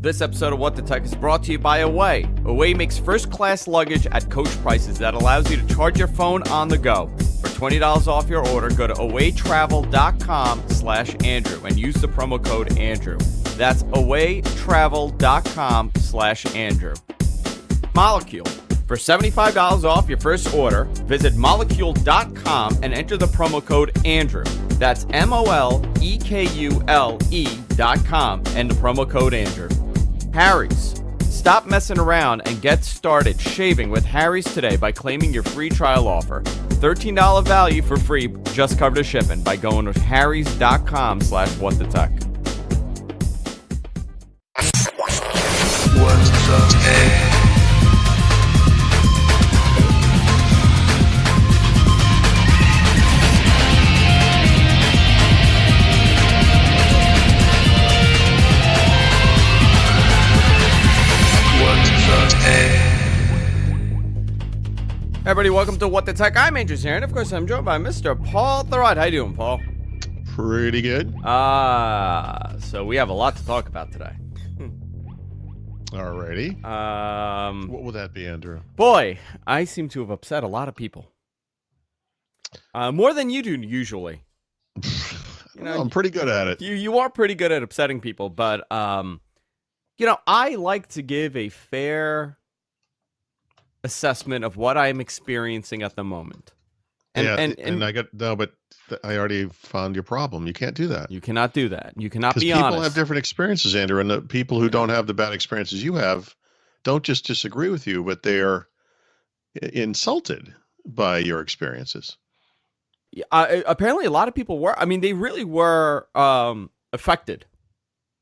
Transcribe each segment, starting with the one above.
This episode of What the Tech is brought to you by Away. Away makes first-class luggage at coach prices that allows you to charge your phone on the go. For $20 off your order, go to awaytravel.com/Andrew and use the promo code Andrew. That's awaytravel.com/Andrew. Molecule. For $75 off your first order, visit molecule.com and enter the promo code Andrew. That's MOLEKULE.com and the promo code Andrew. Harry's. Stop messing around and get started shaving with Harry's today by claiming your free trial offer. $13 value for free, just covered the shipping by going to harrys.com/whatthetech. What's the tech? Everybody, welcome to What the Tech. I'm Andrew here, and of course, I'm joined by Mr. Paul Thurrott. How you doing, Paul? Pretty good. So we have a lot to talk about today. Alrighty. What will that be, Andrew? Boy, I seem to have upset a lot of people. More than you do usually. I'm pretty good at it. You are pretty good at upsetting people, but I like to give a fair assessment of what I'm experiencing at the moment. And I got but I already found your problem. You can't do that. You cannot do that. You cannot be honest. honest. People have different experiences, Andrew, and the people who don't have the bad experiences you have don't just disagree with you, but they are insulted by your experiences. Apparently, a lot of people were. I mean, they really were affected.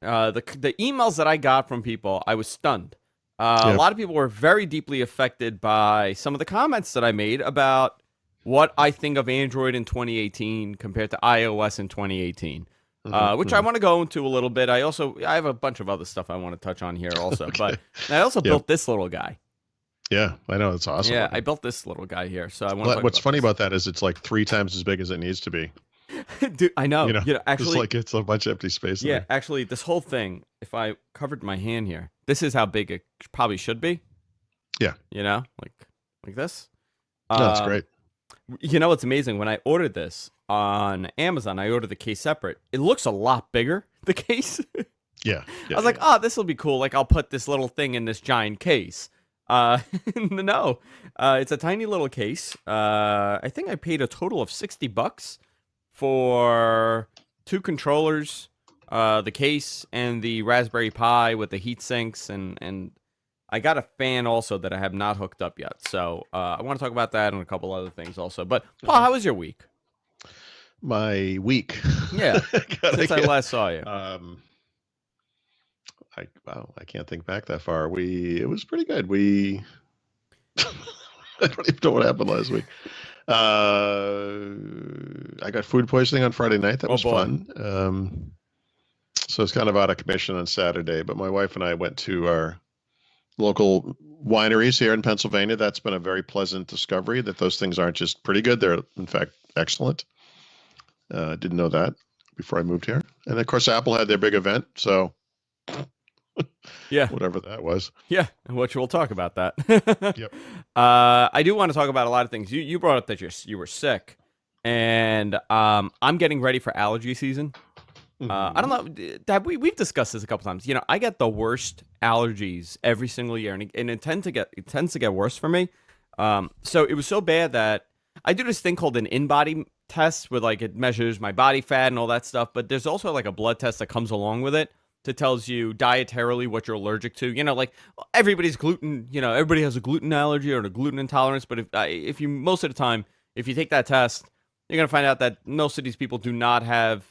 The emails that I got from people, I was stunned. A lot of people were very deeply affected by some of the comments that I made about what I think of Android in 2018 compared to iOS in 2018, which I want to go into a little bit. I have a bunch of other stuff I want to touch on here also, Okay. but I also built this little guy. Yeah, I know. It's awesome. Yeah, I built this little guy here, so I want to What's funny about that is it's like 3 times as big as it needs to be. Dude, I know. Actually, it's a bunch of empty space. Yeah, there. actually, this whole thing, if I covered my hand here, this is how big it probably should be. Yeah. Like this. No, that's great. It's amazing. When I ordered this on Amazon, I ordered the case separate. It looks a lot bigger, the case. Yeah. I was like, oh, this will be cool. Like, I'll put this little thing in this giant case. No, it's a tiny little case. I think I paid a total of $60 for 2 controllers, the case, and the Raspberry Pi with the heat sinks, and I got a fan also that I have not hooked up yet. So I want to talk about that and a couple other things also. But Paul, how was your week? My week. Yeah, since I last saw you. I can't think back that far. It was pretty good. I don't even know what happened last week. I got food poisoning on Friday night. That was fun. So it's kind of out of commission on Saturday, but my wife and I went to our local wineries here in Pennsylvania. That's been a very pleasant discovery that those things aren't just pretty good. They're in fact excellent. Didn't know that before I moved here. And of course, Apple had their big event. So yeah, whatever that was. Yeah, which we'll talk about that. Yep. I do want to talk about a lot of things. You brought up that you were sick, and I'm getting ready for allergy season. I don't know. We've discussed this a couple times. I get the worst allergies every single year, and it tends to get worse for me. So it was so bad that I do this thing called an in-body test, where like it measures my body fat and all that stuff. But there's also like a blood test that comes along with it that tells you dietarily what you're allergic to. Like everybody's gluten. Everybody has a gluten allergy or a gluten intolerance. But if you most of the time, if you take that test, you're going to find out that most of these people do not have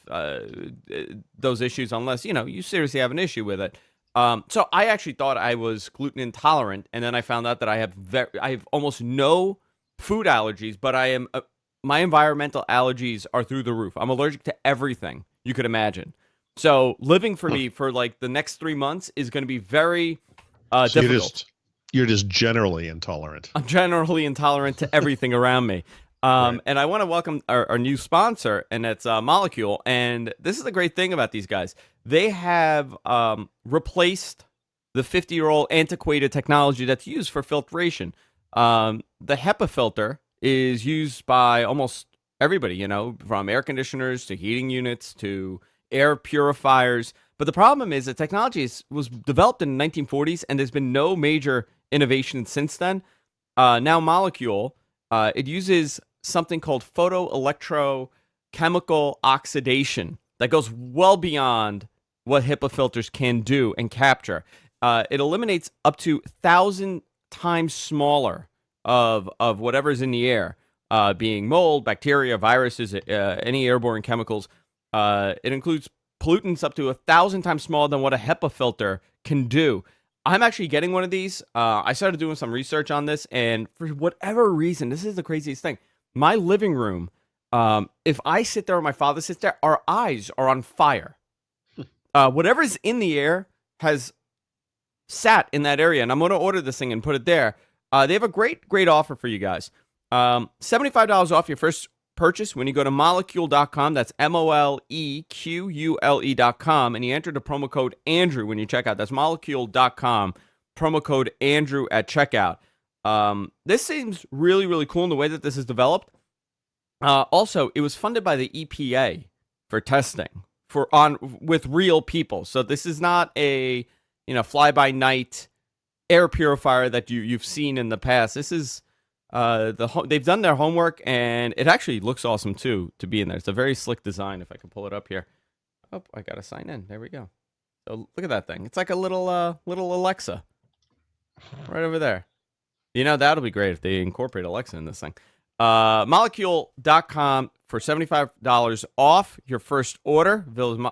those issues unless, you seriously have an issue with it. So I actually thought I was gluten intolerant, and then I found out that I have almost no food allergies, but my environmental allergies are through the roof. I'm allergic to everything you could imagine. So living for me for like the next 3 months is going to be very difficult. You're just generally intolerant. I'm generally intolerant to everything around me. Right. And I want to welcome our new sponsor, and it's Molecule. And this is the great thing about these guys. They have replaced the 50-year-old antiquated technology that's used for filtration. The HEPA filter is used by almost everybody, from air conditioners to heating units to air purifiers. But the problem is the technology was developed in the 1940s, and there's been no major innovation since then. Now Molecule, it uses something called photoelectrochemical oxidation that goes well beyond what HEPA filters can do and capture. It eliminates up to 1,000 times smaller of whatever's in the air, being mold, bacteria, viruses, any airborne chemicals. It includes pollutants up to 1,000 times smaller than what a HEPA filter can do. I'm actually getting one of these. I started doing some research on this, and for whatever reason, this is the craziest thing. My living room, if I sit there or my father sits there, our eyes are on fire. Whatever's in the air has sat in that area, and I'm going to order this thing and put it there. They have a great offer for you guys. $75 off your first purchase when you go to molecule.com. That's molequle.com, and you enter the promo code Andrew when you check out. That's molecule.com, promo code Andrew at checkout. This seems really, really cool in the way that this is developed. Also, it was funded by the EPA for testing with real people. So this is not a fly-by-night air purifier that you've seen in the past. This is they've done their homework, and it actually looks awesome too to be in there. It's a very slick design. If I can pull it up here. Oh, I gotta sign in. There we go. So look at that thing. It's like a little Alexa right over there. That'll be great if they incorporate Alexa in this thing. Molecule.com for $75 off your first order.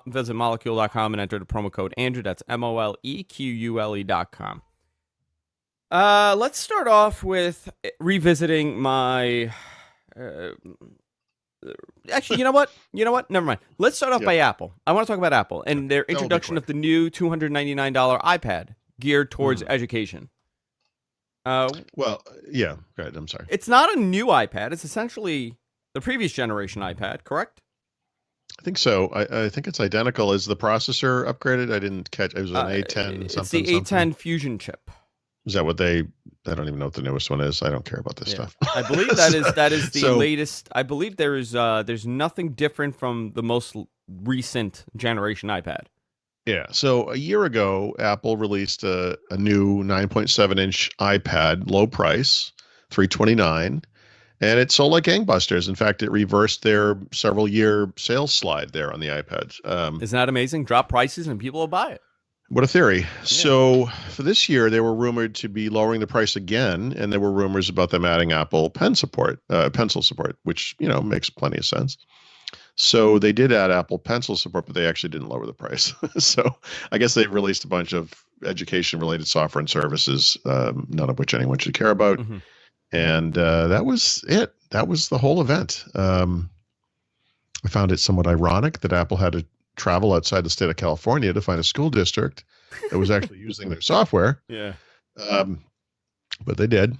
Visit molecule.com and enter the promo code Andrew. That's molequle.com. Let's start off with revisiting my. Actually, you know what? Never mind. Let's start off by Apple. I want to talk about Apple and their introduction of the new $299 iPad geared towards education. Well, yeah. Go ahead. I'm sorry. It's not a new iPad. It's essentially the previous generation iPad, correct? I think so. I think it's identical. Is the processor upgraded? I didn't catch. It was an A10 something. It's the A10 Fusion chip. Is that what they? I don't even know what the newest one is. I don't care about this stuff. I believe that is the latest. I believe there's nothing different from the most recent generation iPad. Yeah. So a year ago, Apple released a new 9.7-inch iPad, low price, $329, and it sold like gangbusters. In fact, it reversed their several-year sales slide there on the iPads. Isn't that amazing? Drop prices and people will buy it. What a theory. Yeah. So for this year, they were rumored to be lowering the price again, and there were rumors about them adding Apple pencil support, which, makes plenty of sense. So they did add Apple Pencil support, but they actually didn't lower the price. So I guess they released a bunch of education-related software and services, none of which anyone should care about. Mm-hmm. And that was it. That was the whole event. I found it somewhat ironic that Apple had to travel outside the state of California to find a school district that was actually using their software. Yeah. But they did.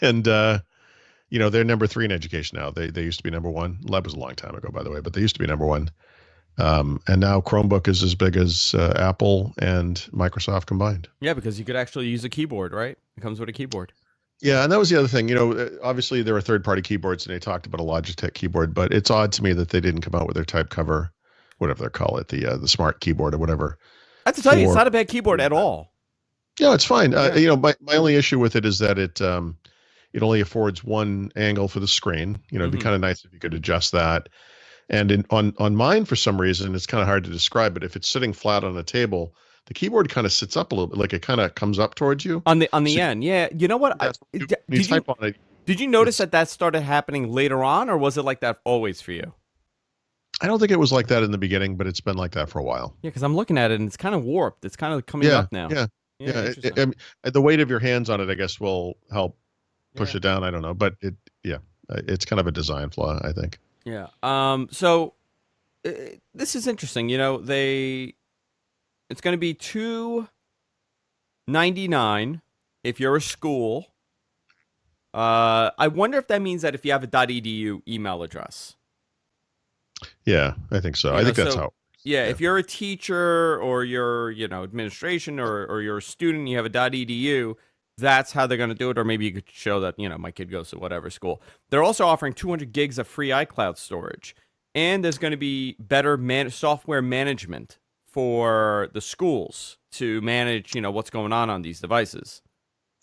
And they're number 3 in education now. They used to be number 1. That was a long time ago, by the way, but they used to be number 1. And now Chromebook is as big as Apple and Microsoft combined. Yeah, because you could actually use a keyboard, right? It comes with a keyboard. Yeah, and that was the other thing. Obviously there are third-party keyboards, and they talked about a Logitech keyboard, but it's odd to me that they didn't come out with their type cover, whatever they call it, the smart keyboard or whatever. I have to tell you, it's not a bad keyboard at all. Yeah, it's fine. Yeah. My only issue with it is that it only affords one angle for the screen. It'd be kind of nice if you could adjust that. And on mine, for some reason, it's kind of hard to describe, but if it's sitting flat on a table, the keyboard kind of sits up a little bit, like it kind of comes up towards you. On the end, yeah. You know what? Did you notice that started happening later on, or was it like that always for you? I don't think it was like that in the beginning, but it's been like that for a while. Yeah, because I'm looking at it, and it's kind of warped. It's kind of coming up now. Yeah. The weight of your hands on it, I guess, will help push it down. I don't know, but it's kind of a design flaw, I think. Yeah. So this is interesting. It's going to be $299 if you're a school. I wonder if that means that if you have a .edu email address. Yeah, I think so. I think that's how. Yeah, Yeah. if you're a teacher or you're, administration or you're a student, you have a .edu, that's how they're going to do it. Or maybe you could show that, my kid goes to whatever school. They're also offering 200 gigs of free iCloud storage. And there's going to be better software management for the schools to manage, what's going on these devices.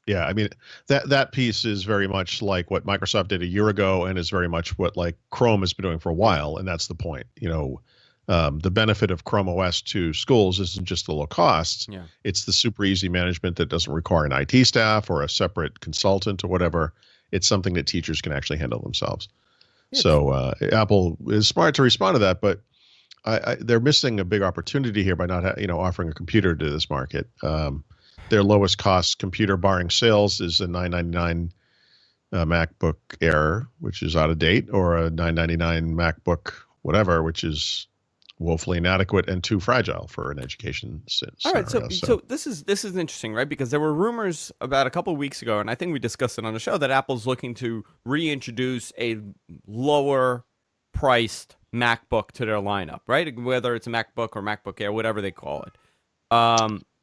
Yeah, I mean that piece is very much like what Microsoft did a year ago, and is very much what like Chrome has been doing for a while, and that's the point. The benefit of Chrome OS to schools isn't just the low costs; Yeah. it's the super easy management that doesn't require an IT staff or a separate consultant or whatever. It's something that teachers can actually handle themselves. So Apple is smart to respond to that, but they're missing a big opportunity here by not offering a computer to this market. Their lowest cost computer, barring sales, is a $999 MacBook Air, which is out of date, or a $999 MacBook whatever, which is woefully inadequate and too fragile for an education All right, scenario. so this is interesting, right? Because there were rumors about a couple of weeks ago, and I think we discussed it on the show, that Apple's looking to reintroduce a lower priced MacBook to their lineup, right? Whether it's a MacBook or MacBook Air, whatever they call it.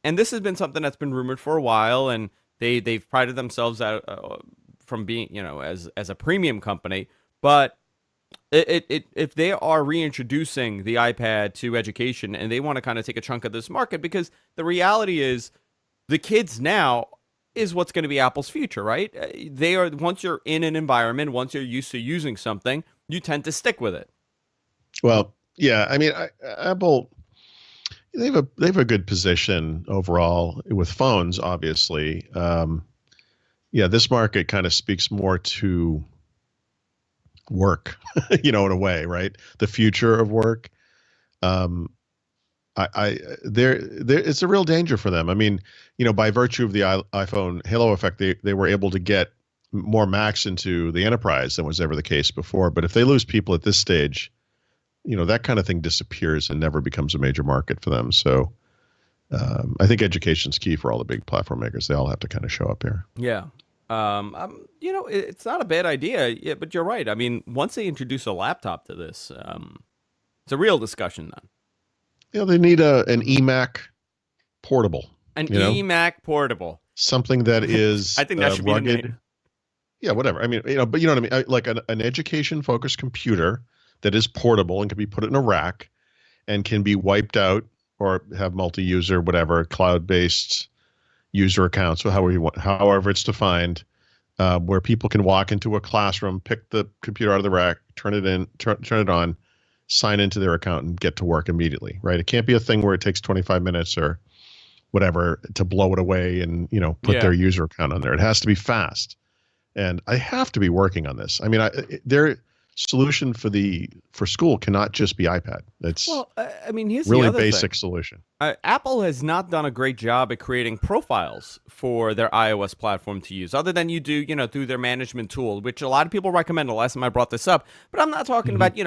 And this has been something that's been rumored for a while, and they've prided themselves out from being, as a premium company. But if they are reintroducing the iPad to education and they want to kind of take a chunk of this market, because the reality is the kids now is what's going to be Apple's future, right? They are, once you're in an environment, once you're used to using something, you tend to stick with it. Well, yeah, I mean, Apple, they have a good position overall with phones, obviously. Yeah, this market kind of speaks more to work, in a way, right? The future of work. It's a real danger for them. I mean, by virtue of the iPhone halo effect, they were able to get more Macs into the enterprise than was ever the case before. But if they lose people at this stage, that kind of thing disappears and never becomes a major market for them. So I think education's key for all the big platform makers. They all have to kind of show up here. Yeah. It's not a bad idea, but you're right. I mean, once they introduce a laptop to this, it's a real discussion then. They need an eMac portable. An eMac portable. Something that is I think that should rugged. be the name. Yeah, whatever. I mean, but you know what I mean? Like an education-focused computer that is portable and can be put in a rack and can be wiped out or have multi-user, whatever, cloud-based user accounts, or however it's defined, where people can walk into a classroom, pick the computer out of the rack, turn it on, sign into their account, and get to work immediately, right? It can't be a thing where it takes 25 minutes or whatever to blow it away and put their user account on there. It has to be fast, and I have to be working on this. I mean, their solution for school cannot just be iPad. It's here's really the other basic thing. solution. Apple has not done a great job at creating profiles for their iOS platform to use, other than you do, through their management tool, which a lot of people recommend. The last time I brought this up, but I'm not talking about,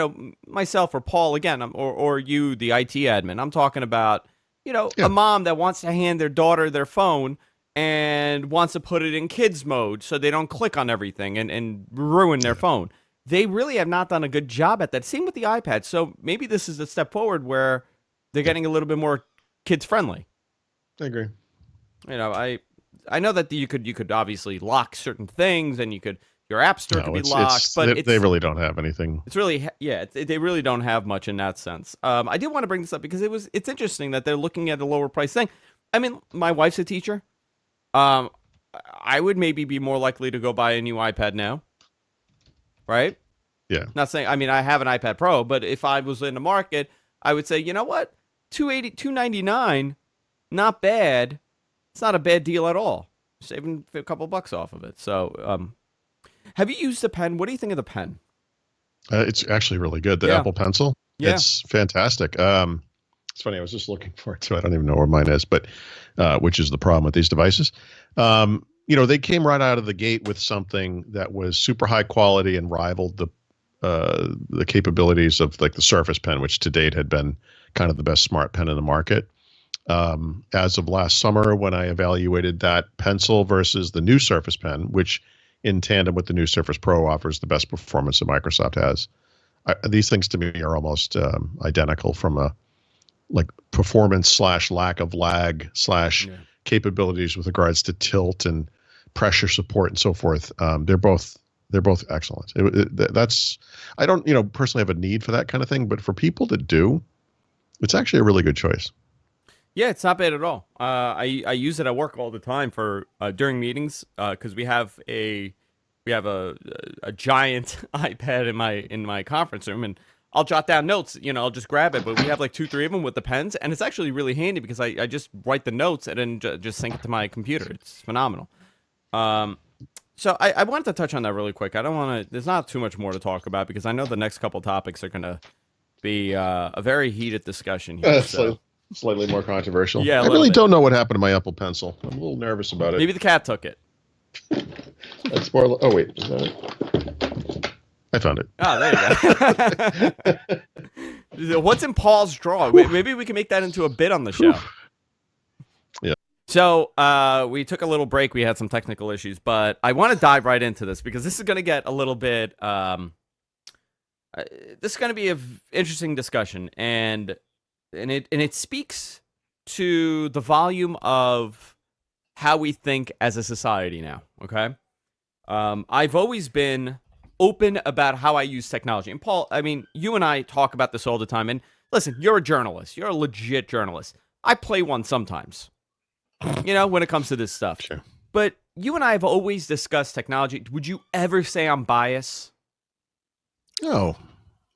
myself or Paul again, or you, the IT admin. I'm talking about, a mom that wants to hand their daughter their phone and wants to put it in kids mode so they don't click on everything and ruin their phone. They really have not done a good job at that. Same with the iPad. So maybe this is a step forward where they're getting a little bit more kids friendly. I agree. I know that you could obviously lock certain things, and your app store could be locked, but they really don't have anything. It's really they really don't have much in that sense. I did want to bring this up because it's interesting that they're looking at a lower price thing. I mean, my wife's a teacher. I would maybe be more likely to go buy a new iPad now. Right? Yeah. Not saying, I mean, I have an iPad Pro, but if I was in the market, I would say, you know what? $299, not bad. It's not a bad deal at all. Saving a couple bucks off of it. So, have you used the pen? What do you think of the pen? It's actually really good. The Apple Pencil. Yeah. It's fantastic. It's funny. I was just looking for it too. I don't even know where mine is, but which is the problem with these devices. They came right out of the gate with something that was super high quality and rivaled the capabilities of like the Surface Pen, which to date had been kind of the best smart pen in the market. As of last summer, when I evaluated that pencil versus the new Surface Pen, which in tandem with the new Surface Pro offers the best performance that Microsoft has, these things to me are almost identical from a like performance slash lack of lag slash capabilities with regards to tilt and pressure support and so forth. They're both excellent. That's I don't personally have a need for that kind of thing, but for people that do, it's actually a really good choice. Yeah, it's not bad at all. I use it at work all the time for during meetings because we have a giant iPad in my conference room, and I'll jot down notes. I'll just grab it, but we have like 2, 3 of them with the pens, and it's actually really handy because I just write the notes and then just sync it to my computer. It's phenomenal. So I wanted to touch on that really quick. I don't want to. There's not too much more to talk about because I know the next couple topics are gonna be a very heated discsion here. Slightly more controversial. Yeah, I really don't know what happened to my Apple Pencil. I'm a little nervous about it. Maybe the cat took it. That's more. Oh wait, is that it? I found it. Oh, there you go. What's in Paul's drawer? Maybe we can make that into a bit on the show. Yeah. So we took a little break. We had some technical issues, but I want to dive right into this because this is going to get a little bit. This is going to be an interesting discussion, and it speaks to the volume of how we think as a society now. Okay, I've always been open about how I use technology, and Paul, I mean, you and I talk about this all the time. And listen, you're a journalist. You're a legit journalist. I play one sometimes. When it comes to this stuff. Sure. But you and I have always discussed technology. Would you ever say I'm biased? No,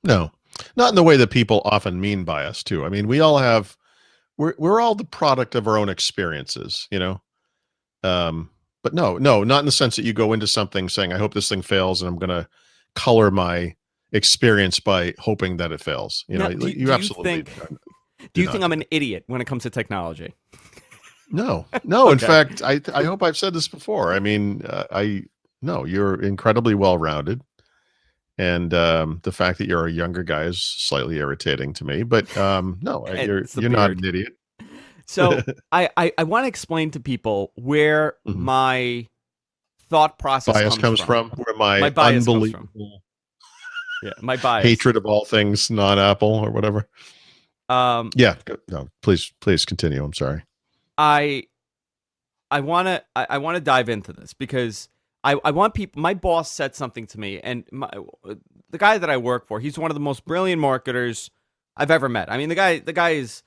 not in the way that people often mean bias too. I mean, we all have, we're all the product of our own experiences, but no, not in the sense that you go into something saying, I hope this thing fails and I'm going to color my experience by hoping that it fails. You absolutely do you think I'm an idiot when it comes to technology? No. Okay. In fact, I hope I've said this before. I mean, no, you're incredibly well-rounded. And the fact that you're a younger guy is slightly irritating to me, but no, you're not an idiot. So I want to explain to people where my thought process bias comes from. Where my bias unbelievable comes from. Yeah, my bias. Hatred of all things non-Apple or whatever. Yeah, no, please continue. I'm sorry. I want to dive into this because I want people. My boss said something to me, and the guy that I work for, he's one of the most brilliant marketers I've ever met. I mean, the guy is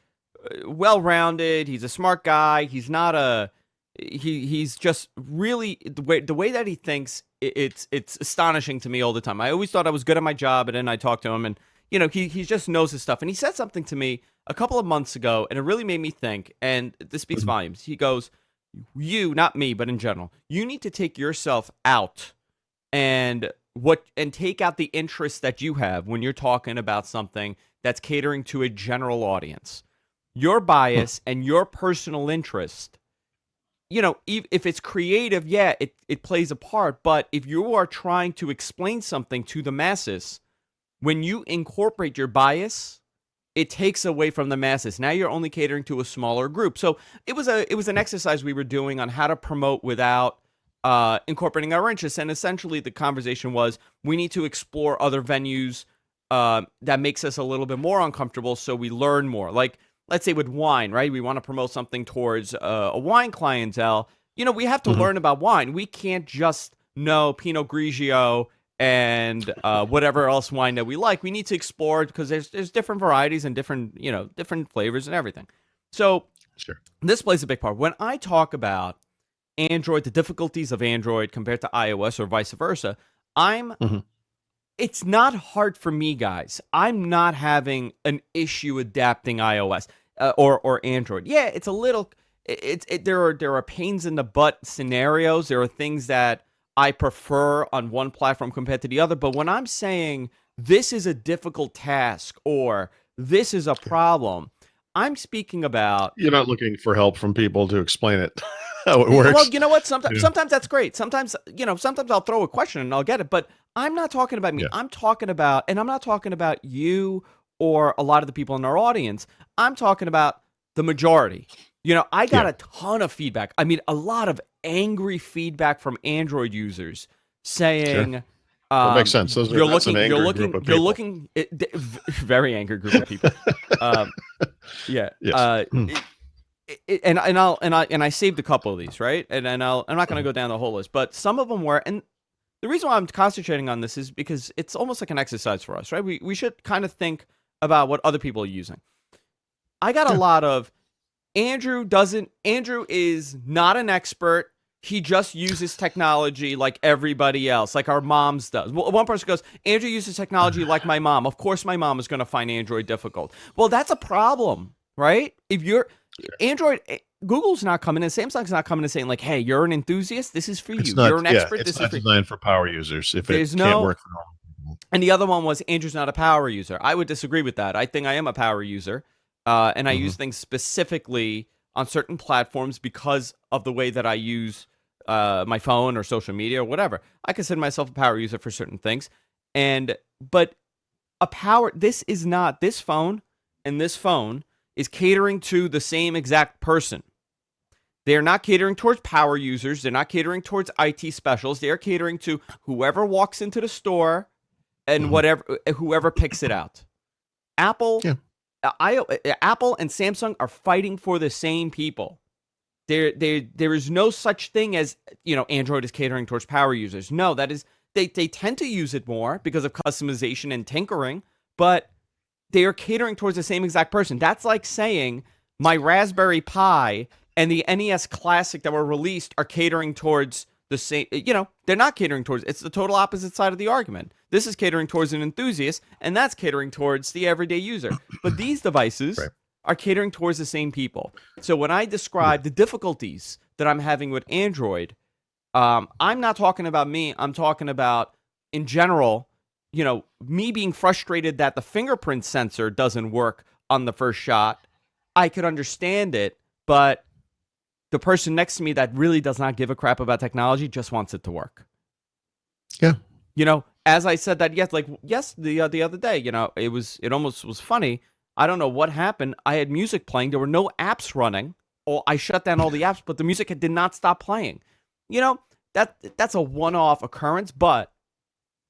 well-rounded. He's a smart guy. He's not he's just really the way that he thinks. It's astonishing to me all the time. I always thought I was good at my job, and then I talked to him, and he just knows his stuff. And he said something to me a couple of months ago, and it really made me think, and this speaks volumes. He goes, you, not me, but in general, you need to take yourself out and take out the interest that you have when you're talking about something that's catering to a general audience. Your bias and your personal interest, if it's creative, yeah, it plays a part, but if you are trying to explain something to the masses, when you incorporate your bias, it takes away from the masses. Now you're only catering to a smaller group. So it was an exercise we were doing on how to promote without incorporating our interests. And essentially the conversation was, we need to explore other venues that makes us a little bit more uncomfortable so we learn more. Like, let's say with wine, right? We want to promote something towards a wine clientele. We have to learn about wine. We can't just know Pinot Grigio and whatever else wine that we like. We need to explore it because there's different varieties and different flavors and everything. So sure, this plays a big part. When I talk about Android, the difficulties of Android compared to iOS or vice versa, it's not hard for me, guys. I'm not having an issue adapting iOS or Android. Yeah, it's a little. There are pains in the butt scenarios. There are things that I prefer on one platform compared to the other. But when I'm saying this is a difficult task or this is a problem, I'm speaking about... You're not looking for help from people to explain it, how it works. Well, you know what? Sometimes that's great. Sometimes I'll throw a question and I'll get it. But I'm not talking about me. Yeah. I'm not talking about you or a lot of the people in our audience. I'm talking about the majority. I got a ton of feedback. I mean, a lot of angry feedback from Android users saying, That makes sense. That's an angry group of people. Very angry group of people. um, yeah. Yes. And I saved a couple of these, right? And I'm not going to go down the whole list, but some of them were. And the reason why I'm concentrating on this is because it's almost like an exercise for us, right? We should kind of think about what other people are using. I got a lot of Andrew is not an expert. He just uses technology like everybody else, like our moms does. One person goes, Andrew uses technology like my mom. Of course my mom is going to find Android difficult. Well, that's a problem, right? If you're Android, Google's not coming in, Samsung's not coming and saying like, hey, you're an enthusiast, this is for you. You're an expert, this is designed for power users. If it can't work for normal people. And the other one was Andrew's not a power user. I would disagree with that. I think I am a power user. And I use things specifically on certain platforms because of the way that I use my phone or social media or whatever. I consider myself a power user for certain things. But this phone and this phone is catering to the same exact person. They're not catering towards power users. They're not catering towards IT specialists. They're catering to whoever walks into the store and whoever picks it out. Apple and Samsung are fighting for the same people. There is no such thing as, Android is catering towards power users. No, that is they tend to use it more because of customization and tinkering, but they are catering towards the same exact person. That's like saying my Raspberry Pi and the NES Classic that were released are catering towards the same, they're not catering towards, it's the total opposite side of the argument. This is catering towards an enthusiast, and that's catering towards the everyday user. But these devices are catering towards the same people. So when I describe the difficulties that I'm having with Android, I'm not talking about me. I'm talking about, in general, me being frustrated that the fingerprint sensor doesn't work on the first shot. I could understand it, but the person next to me that really does not give a crap about technology just wants it to work. Yeah. As I said that, the other day, it almost was funny. I don't know what happened. I had music playing. There were no apps running. Or I shut down all the apps, but the music did not stop playing. That's a one-off occurrence, but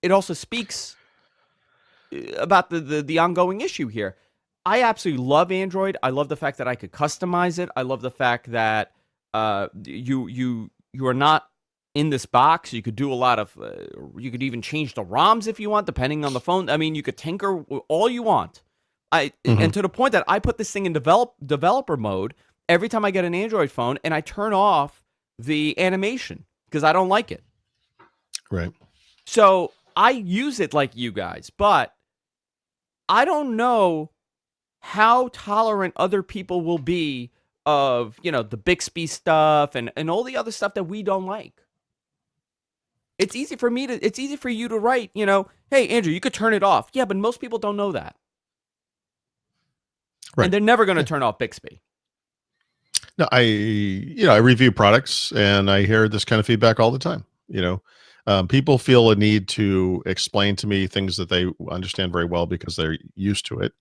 it also speaks about the ongoing issue here. I absolutely love Android. I love the fact that I could customize it. I love the fact that you are not in this box. You could do a lot of you could even change the ROMs if you want, depending on the phone. I mean, you could tinker all you want. And to the point that I put this thing in developer mode every time I get an Android phone, and I turn off the animation because I don't like it. Right. So I use it like you guys, but I don't know how tolerant other people will be of, the Bixby stuff and all the other stuff that we don't like. It's easy for you to write, hey, Andrew, you could turn it off. Yeah, but most people don't know that. Right. And they're never going to turn off Bixby. No, I review products and I hear this kind of feedback all the time. People feel a need to explain to me things that they understand very well because they're used to it.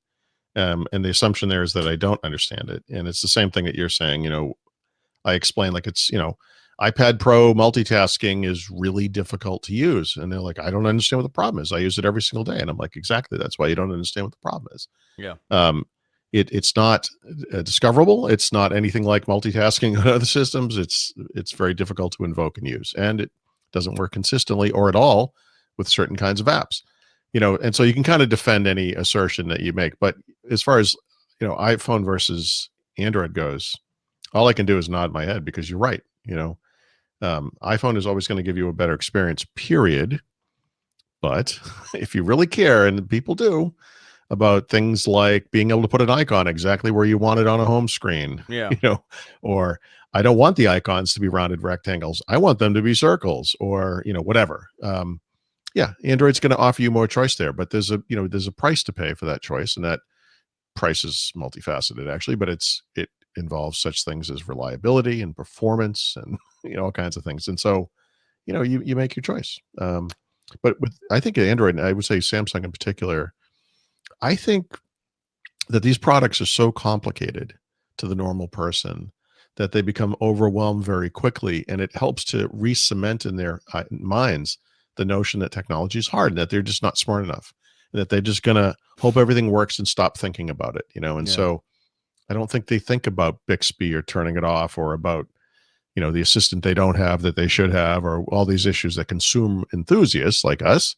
And the assumption there is that I don't understand it. And it's the same thing that you're saying. I explain like it's, iPad Pro multitasking is really difficult to use. And they're like, I don't understand what the problem is. I use it every single day. And I'm like, exactly. That's why you don't understand what the problem is. Yeah. It's not discoverable. It's not anything like multitasking on other systems. It's very difficult to invoke and use. And it doesn't work consistently or at all with certain kinds of apps. And so you can kind of defend any assertion that you make. But as far as, iPhone versus Android goes, all I can do is nod my head because you're right. iPhone is always going to give you a better experience, period. But if you really care, and people do, about things like being able to put an icon exactly where you want it on a home screen, or I don't want the icons to be rounded rectangles. I want them to be circles or, whatever. Android's going to offer you more choice there, but there's a price to pay for that choice. And that price is multifaceted actually, but it involves such things as reliability and performance and, all kinds of things. And so, you make your choice. But I think Android, and I would say Samsung in particular, I think that these products are so complicated to the normal person that they become overwhelmed very quickly. And it helps to re-cement in their minds the notion that technology is hard and that they're just not smart enough, and that they're just gonna hope everything works and stop thinking about it, And so I don't think they think about Bixby or turning it off, or about the assistant they don't have that they should have, or all these issues that consume enthusiasts like us.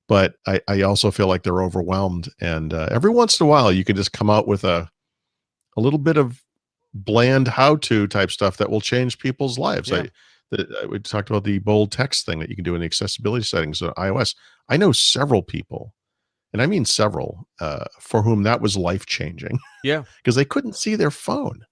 But I also feel like they're overwhelmed, and every once in a while you can just come out with a little bit of bland how-to type stuff that will change people's lives. Yeah. We talked about the bold text thing that you can do in the accessibility settings of iOS. I know several people, and I mean several, for whom that was life-changing. Yeah. Because they couldn't see their phone.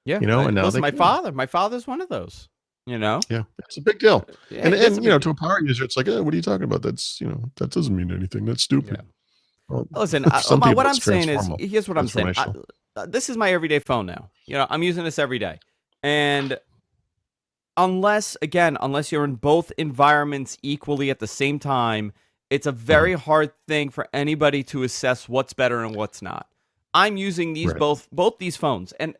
Yeah. And now listen, they my father's one of those, Yeah, it's a big deal. Yeah, And it is a big to a power user, it's like, what are you talking about? That's, that doesn't mean anything. That's stupid. Yeah. Well, Listen, some people, what I'm it's saying is, here's what I'm saying. transformational. This is my everyday phone now. I'm using this every day. And unless you're in both environments equally at the same time, it's a very hard thing for anybody to assess what's better and what's not. I'm using these Right. both these phones. And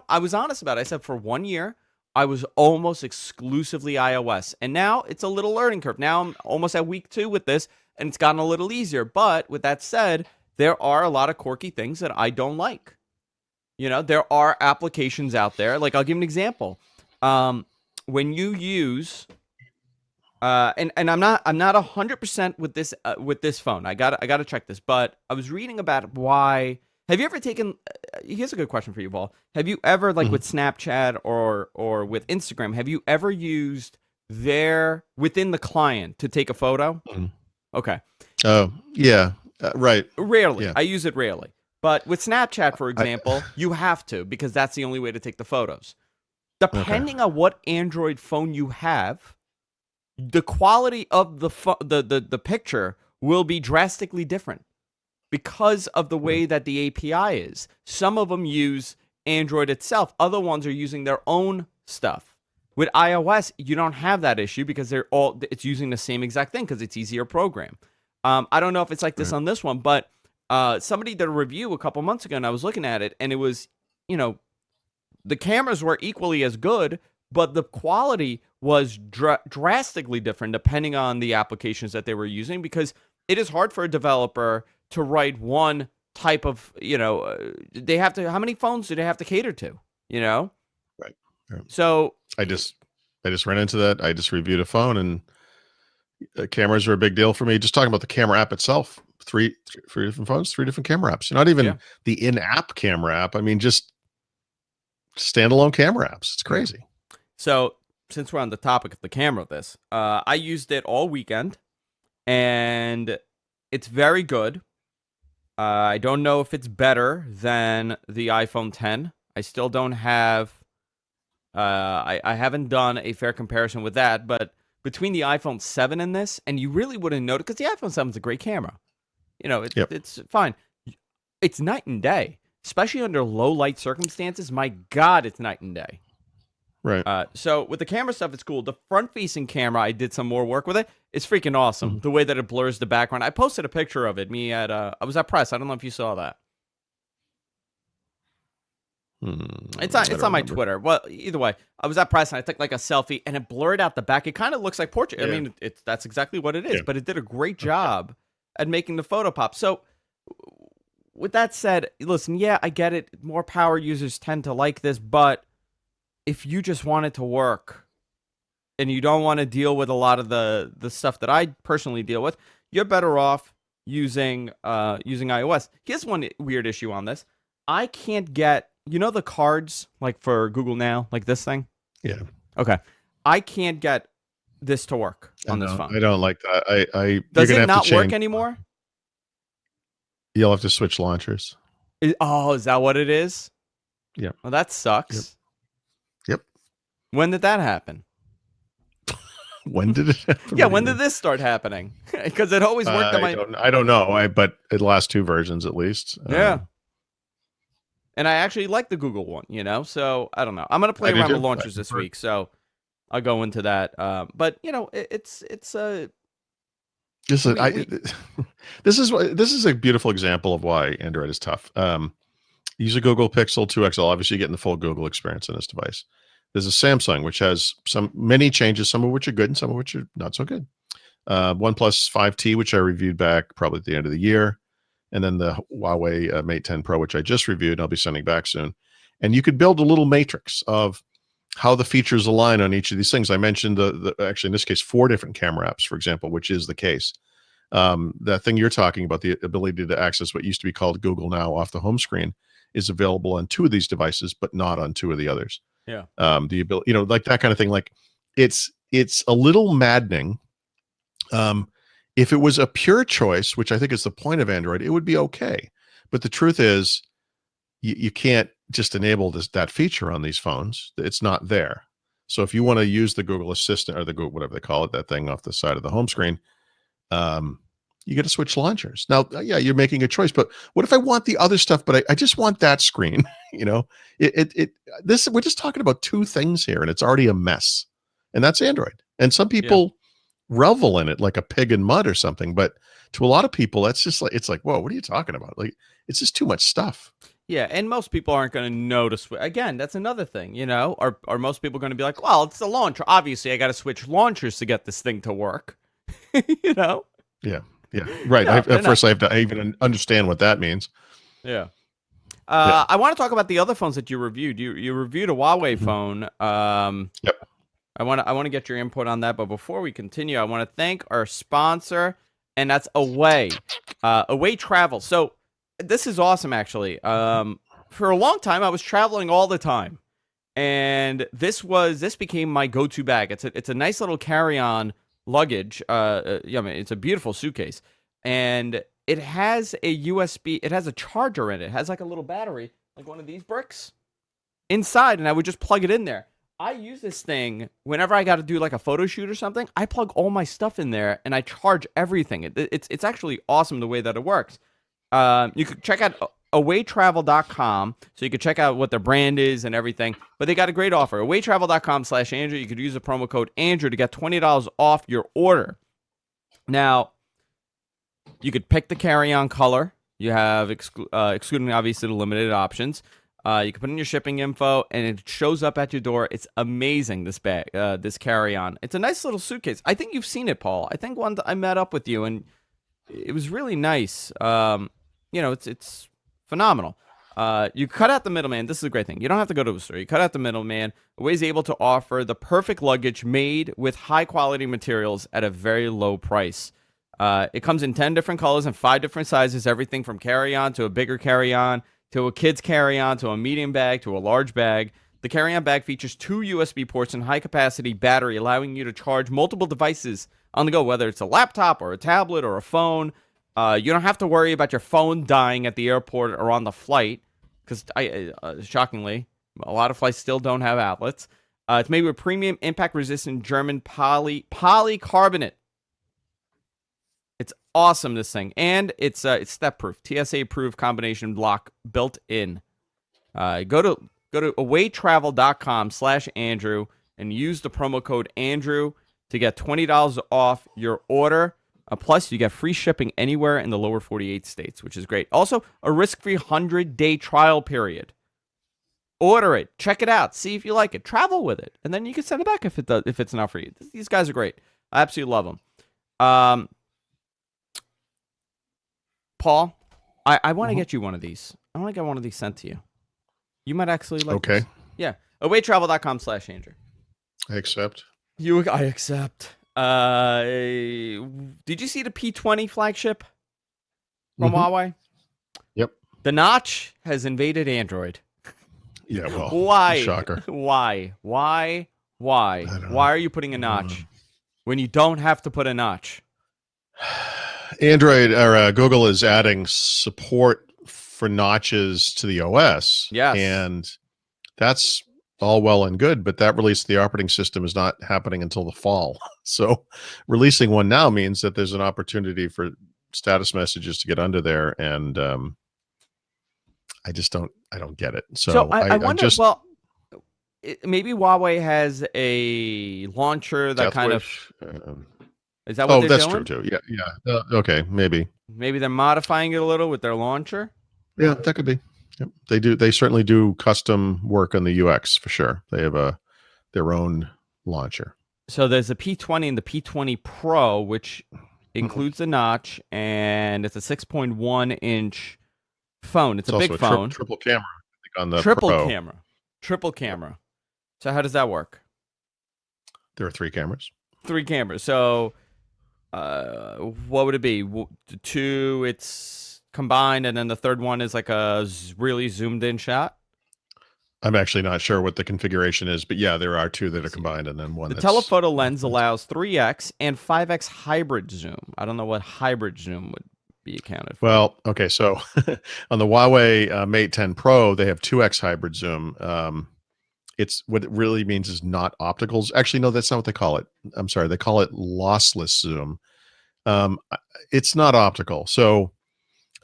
I was honest about it. I said for 1 year, I was almost exclusively iOS. And now it's a little learning curve. Now I'm almost at week 2 with this, and it's gotten a little easier. But with that said, there are a lot of quirky things that I don't like. There are applications out there. Like, I'll give an example. When you use and I'm not 100% with this phone. I gotta check this. But I was reading about why. Have you ever taken? Here's a good question for you, Paul. Have you ever, like with Snapchat or with Instagram, have you ever used within the client to take a photo? Okay. Oh, yeah. Right. Rarely. Yeah. I use it rarely. But with Snapchat, for example, you have to, because that's the only way to take the photos. Depending on what Android phone you have, the quality of the picture will be drastically different because of the way that the API is. Some of them use Android itself. Other ones are using their own stuff. With iOS, you don't have that issue because it's using the same exact thing because it's easier to program. I don't know if it's like this on this one, but somebody did a review a couple months ago, and I was looking at it, and it was, the cameras were equally as good, but the quality was drastically different depending on the applications that they were using, because it is hard for a developer to write one type of, they have to, how many phones do they have to cater to, Right. Yeah. So I just ran into that. I just reviewed a phone, and cameras are a big deal for me. Just talking about the camera app itself, three different phones, 3 different camera apps. Not even the in-app camera app. I mean, just standalone camera apps. It's crazy. So since we're on the topic of the camera of this, I used it all weekend, and it's very good. I don't know if it's better than the iPhone 10. I still don't have, I haven't done a fair comparison with that, but between the iPhone 7 and this, and you really wouldn't notice, because the iPhone 7 is a great camera. It's fine. It's night and day, especially under low light circumstances. My God, it's night and day. Right. So with the camera stuff, it's cool. The front-facing camera, I did some more work with it. It's freaking awesome. The way that it blurs the background. I posted a picture of it. I was at press. I don't know if you saw that. It's on my Twitter. Well, either way, I was at press and I took like a selfie, and it blurred out the back. It kind of looks like portrait. Yeah. I mean, that's exactly what it is. Yeah. But it did a great job at making the photo pop. So with that said, listen, yeah, I get it. More power users tend to like this, but if you just want it to work and you don't want to deal with a lot of the stuff that I personally deal with, you're better off using iOS. Here's one weird issue on this. I can't get, the cards like for Google Now, like this thing? Yeah. Okay. I can't get this to work on this phone. I don't like that. Does it not work anymore? You'll have to switch launchers. Is that what it is? Yeah. Well, that sucks. Yep. When did that happen? When did it happen? Yeah, when did this start happening? Because it always worked on my... I don't know, but the last 2 versions at least. Yeah. And I actually like the Google one, so I don't know. I'm going to play around with launchers this week, so I'll go into that. But, it's this is a beautiful example of why Android is tough. Use a Google Pixel 2 XL. Obviously, you're getting the full Google experience on this device. There's a Samsung, which has many changes, some of which are good and some of which are not so good. OnePlus 5T, which I reviewed back probably at the end of the year, and then the Huawei Mate 10 Pro, which I just reviewed, and I'll be sending back soon. And you could build a little matrix of how the features align on each of these things. I mentioned actually in this case 4 different camera apps, for example, which is the case. That thing you're talking about, the ability to access what used to be called Google Now off the home screen, is available on 2 of these devices, but not on 2 of the others. Yeah. The ability, like that kind of thing. Like it's a little maddening. If it was a pure choice, which I think is the point of Android, it would be okay. But the truth is, you can't just enable that feature on these phones. It's not there. So if you want to use the Google Assistant or the Google, whatever they call it, that thing off the side of the home screen, you got to switch launchers. Now, yeah, you're making a choice, but what if I want the other stuff, but I just want that screen? We're just talking about 2 things here, and it's already a mess. And that's Android. And some people revel in it like a pig in mud or something, but to a lot of people, that's just like, it's like, whoa, what are you talking about? Like, it's just too much stuff. Yeah, and most people aren't going to notice. Again, that's another thing, Are most people going to be like, well, it's the launcher. Obviously, I got to switch launchers to get this thing to work, Yeah, right. No, At first, I have to even understand what that means. Yeah. I want to talk about the other phones that you reviewed. You reviewed a Huawei phone. Yep. I want to get your input on that, but before we continue, I want to thank our sponsor, and that's Away. Away Travel. So this is awesome, actually. For a long time, I was traveling all the time, and this became my go-to bag. It's a nice little carry-on luggage. It's a beautiful suitcase, and it has a USB. It has a charger in it. It has like a little battery, like one of these bricks inside, and I would just plug it in there. I use this thing whenever I got to do like a photo shoot or something. I plug all my stuff in there, and I charge everything. It's actually awesome the way that it works. You can check out awaytravel.com, so you can check out what their brand is and everything. But they got a great offer. Awaytravel.com/Andrew. You could use the promo code Andrew to get $20 off your order. Now, you could pick the carry-on color. You have excluding obviously the limited options. You can put in your shipping info, and it shows up at your door. It's amazing, this bag, this carry-on. It's a nice little suitcase. I think you've seen it, Paul. I think I met up with you, and it was really nice. It's phenomenal. You cut out the middleman. This is a great thing. You don't have to go to a store. You cut out the middleman. Away's able to offer the perfect luggage made with high-quality materials at a very low price. It comes in 10 different colors and 5 different sizes, everything from carry-on to a bigger carry-on, to a kid's carry-on, to a medium bag, to a large bag. The carry-on bag features 2 USB ports and high-capacity battery, allowing you to charge multiple devices on the go, whether it's a laptop or a tablet or a phone. You don't have to worry about your phone dying at the airport or on the flight, because shockingly, a lot of flights still don't have outlets. It's made with premium impact-resistant German polycarbonate. It's awesome, this thing, and it's step-proof, TSA-approved combination lock built in. Go to awaytravel.com/Andrew and use the promo code Andrew to get $20 off your order. Plus, you get free shipping anywhere in the lower 48 states, which is great. Also, a risk-free 100-day trial period. Order it, check it out, see if you like it, travel with it, and then you can send it back if it's not for you. These guys are great. I absolutely love them. Paul, I want to get you one of these. I want to get one of these sent to you. You might actually like this. Okay. Yeah. Awaytravel.com/Andrew. I accept. I accept. Did you see the P20 flagship from Huawei? Yep. The notch has invaded Android. Yeah, well, why? Shocker. Why? Why are you putting a notch when you don't have to put a notch? Android or Google is adding support for notches to the OS. Yes. And that's all well and good, but that release of the operating system is not happening until the fall. So releasing one now means that there's an opportunity for status messages to get under there. And I don't get it. So I wonder, maybe Huawei has a launcher that kind of... Is that what they're doing? Oh, that's true too. Yeah. Okay, maybe. Maybe they're modifying it a little with their launcher? Yeah, that could be. Yep. They do. They certainly do custom work on the UX for sure. They have their own launcher. So there's the P20 and the P20 Pro, which includes the notch, and it's a 6.1-inch phone. It's It's a also big a phone. triple camera, I think, on the Triple Pro. camera. Triple Yep. camera. So how does that work? There are 3 cameras. 3 cameras. So what would it be? Two, it's combined, and then the third one is like a really zoomed in shot. I'm actually not sure what the configuration is, but yeah, there are 2 that are combined, and then one The that's. telephoto lens allows 3x and 5x hybrid zoom. I don't know what hybrid zoom would be accounted for. Well, okay, so on the Huawei Mate 10 Pro, they have 2x hybrid zoom. It's what it really means is not opticals. Actually, no, that's not what they call it. I'm sorry, they call it lossless zoom. It's not optical. So